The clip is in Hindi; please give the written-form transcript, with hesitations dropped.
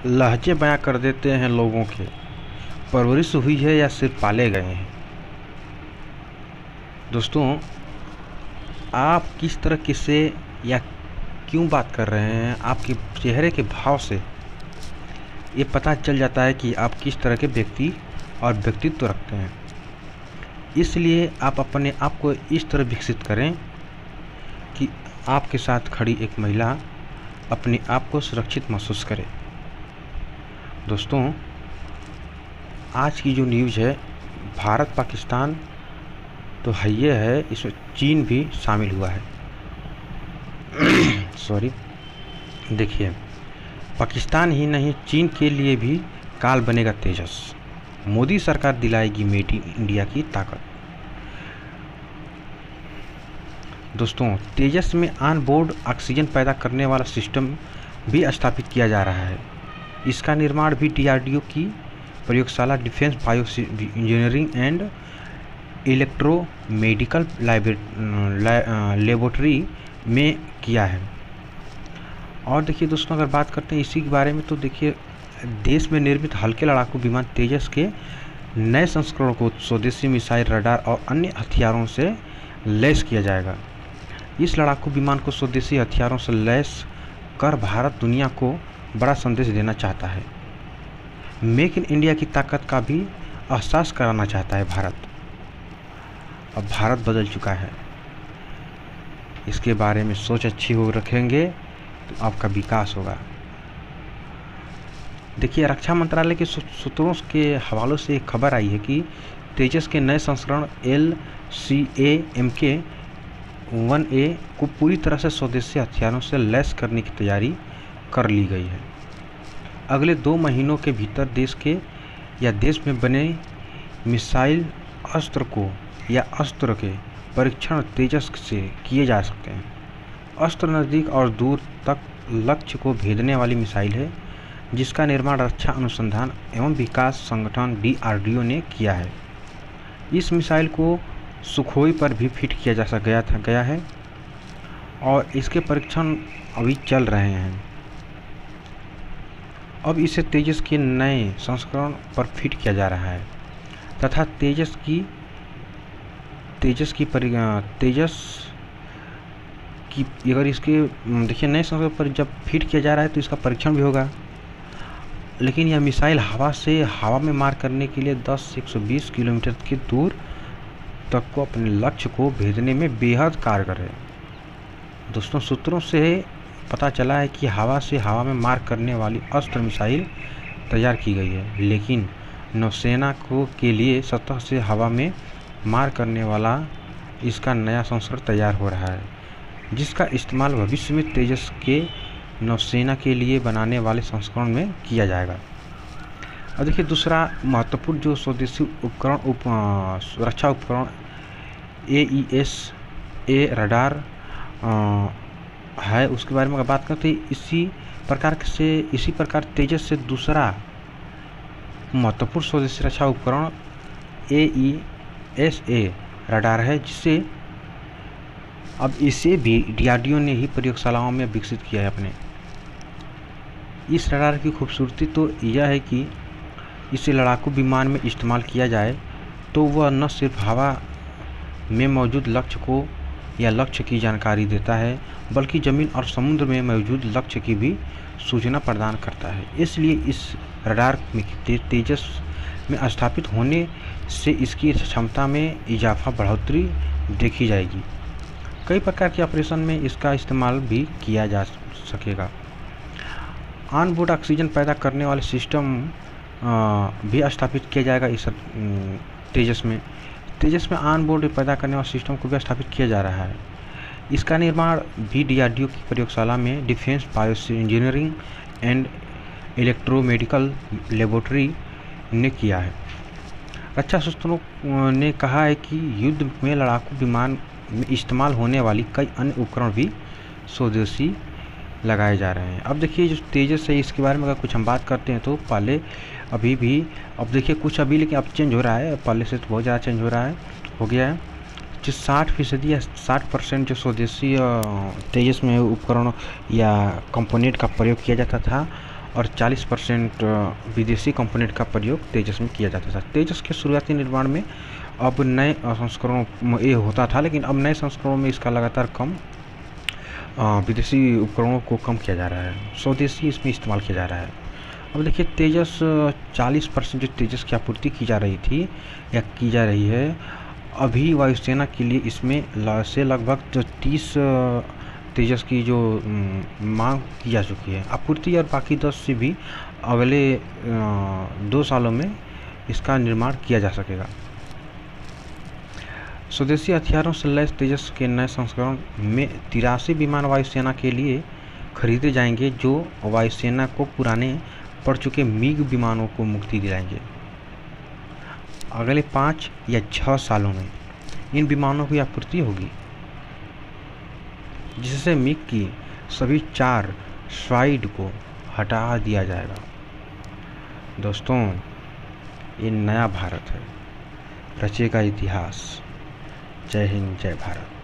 लहजे बयां कर देते हैं लोगों के, परवरिश हुई है या सिर्फ पाले गए हैं। दोस्तों, आप किस तरह किससे या क्यों बात कर रहे हैं, आपके चेहरे के भाव से ये पता चल जाता है कि आप किस तरह के व्यक्ति और व्यक्तित्व रखते हैं। इसलिए आप अपने आप को इस तरह विकसित करें कि आपके साथ खड़ी एक महिला अपने आप को सुरक्षित महसूस करे। दोस्तों, आज की जो न्यूज़ है, भारत पाकिस्तान तो है है, इसमें चीन भी शामिल हुआ है। सॉरी, देखिए, पाकिस्तान ही नहीं, चीन के लिए भी काल बनेगा तेजस। मोदी सरकार दिलाएगी मेड इन इंडिया की ताकत। दोस्तों, तेजस में ऑन बोर्ड ऑक्सीजन पैदा करने वाला सिस्टम भी स्थापित किया जा रहा है। इसका निर्माण भी DRDO की प्रयोगशाला defence bio engineering and electro medical laboratory में किया है। और देखिए दोस्तों, अगर बात करते हैं इसी के बारे में, तो देखिए, देश में निर्मित हल्के लड़ाकू विमान तेजस के नए संस्करण को स्वदेशी मिसाइल, रडार और अन्य हथियारों से लैस किया जाएगा। इस लड़ाकू विमान को स्वदेशी हथियारों से लैस कर भारत दुनिया को बड़ा संदेश देना चाहता है। मेक इन इंडिया की ताकत का भी एहसास कराना चाहता है भारत। अब भारत बदल चुका है, इसके बारे में सोच अच्छी हो रखेंगे तो आपका विकास होगा। देखिए, रक्षा मंत्रालय के सूत्रों के हवालों से एक खबर आई है कि तेजस के नए संस्करण LCA-MK-1A को पूरी तरह से स्वदेशी हथियारों से लैस करने की तैयारी कर ली गई है। अगले 2 महीनों के भीतर देश में बने मिसाइल अस्त्र के परीक्षण तेजस से किए जा सकते हैं। अस्त्र नज़दीक और दूर तक लक्ष्य को भेदने वाली मिसाइल है, जिसका निर्माण रक्षा अनुसंधान एवं विकास संगठन DRDO ने किया है। इस मिसाइल को सुखोई पर भी फिट किया गया है और इसके परीक्षण अभी चल रहे हैं। अब इसे तेजस के नए संस्करण पर फिट किया जा रहा है तथा तेजस की अगर इसके देखिए नए संस्करण पर जब फिट किया जा रहा है तो इसका परीक्षण भी होगा। लेकिन यह मिसाइल हवा में मार करने के लिए 10 से 120 किलोमीटर की दूर तक को अपने लक्ष्य को भेजने में बेहद कारगर है। दोस्तों, सूत्रों से पता चला है कि हवा में मार करने वाली अस्त्र मिसाइल तैयार की गई है, लेकिन नौसेना के लिए सतह से हवा में मार करने वाला इसका नया संस्करण तैयार हो रहा है, जिसका इस्तेमाल भविष्य में तेजस के नौसेना के लिए बनाने वाले संस्करण में किया जाएगा। और देखिए, दूसरा महत्वपूर्ण जो स्वदेशी रक्षा उपकरण AESA रडार है, उसके बारे में अगर बात करते हैं, इसी प्रकार तेजस से दूसरा महत्वपूर्ण स्वदेशी रक्षा उपकरण AESA रडार है, जिसे इसे भी DRDO ने ही प्रयोगशालाओं में विकसित किया है अपने। इस रडार की खूबसूरती तो यह है कि इसे लड़ाकू विमान में इस्तेमाल किया जाए तो वह न सिर्फ हवा में मौजूद लक्ष्य की जानकारी देता है, बल्कि ज़मीन और समुद्र में मौजूद लक्ष्य की भी सूचना प्रदान करता है। इसलिए इस रडार में तेजस में स्थापित होने से इसकी क्षमता में बढ़ोतरी देखी जाएगी। कई प्रकार के ऑपरेशन में इसका इस्तेमाल भी किया जा सकेगा। ऑन बोर्ड ऑक्सीजन पैदा करने वाले सिस्टम भी स्थापित किया जाएगा इस तेजस में ऑन बोर्ड पैदा करने वाले सिस्टम को भी स्थापित किया जा रहा है। इसका निर्माण भी DRDO की प्रयोगशाला में defence bio engineering and electro medical laboratory ने किया है। रक्षा सूत्रों ने कहा है कि युद्ध में लड़ाकू विमान में इस्तेमाल होने वाली कई अन्य उपकरण भी स्वदेशी लगाए जा रहे हैं। अब देखिए, जो तेजस है, इसके बारे में अगर कुछ हम बात करते हैं तो पहले अब देखिए कुछ लेकिन अब चेंज हो रहा है, पहले से तो बहुत ज़्यादा चेंज हो गया है। जो 60% या 60% जो स्वदेशी तेजस में उपकरण या कंपोनेंट का प्रयोग किया जाता था, और 40% विदेशी कंपोनेंट का प्रयोग तेजस में किया जाता था। तेजस के शुरुआती निर्माण में अब नए संस्करणों में ये होता था, लेकिन अब नए संस्करणों में इसका लगातार कम विदेशी उपकरणों को कम किया जा रहा है, स्वदेशी इसमें इस्तेमाल किया जा रहा है। अब देखिए तेजस 40% जो तेजस की आपूर्ति की जा रही थी या की जा रही है, अभी वायुसेना के लिए इसमें से लगभग जो 30 तेजस की जो मांग की जा चुकी है आपूर्ति, और बाकी 10 से भी अगले 2 सालों में इसका निर्माण किया जा सकेगा। स्वदेशी हथियारों से लैस तेजस के नए संस्करण में 83 विमान वायुसेना के लिए खरीदे जाएंगे, जो वायुसेना को पुराने पड़ चुके मिग विमानों को मुक्ति दिलाएंगे। अगले 5 या 6 सालों में इन विमानों की आपूर्ति होगी, जिससे मिग की सभी 4 साइड को हटा दिया जाएगा। दोस्तों, ये नया भारत है, रचेगा इतिहास। जय हिंद, जय भारत।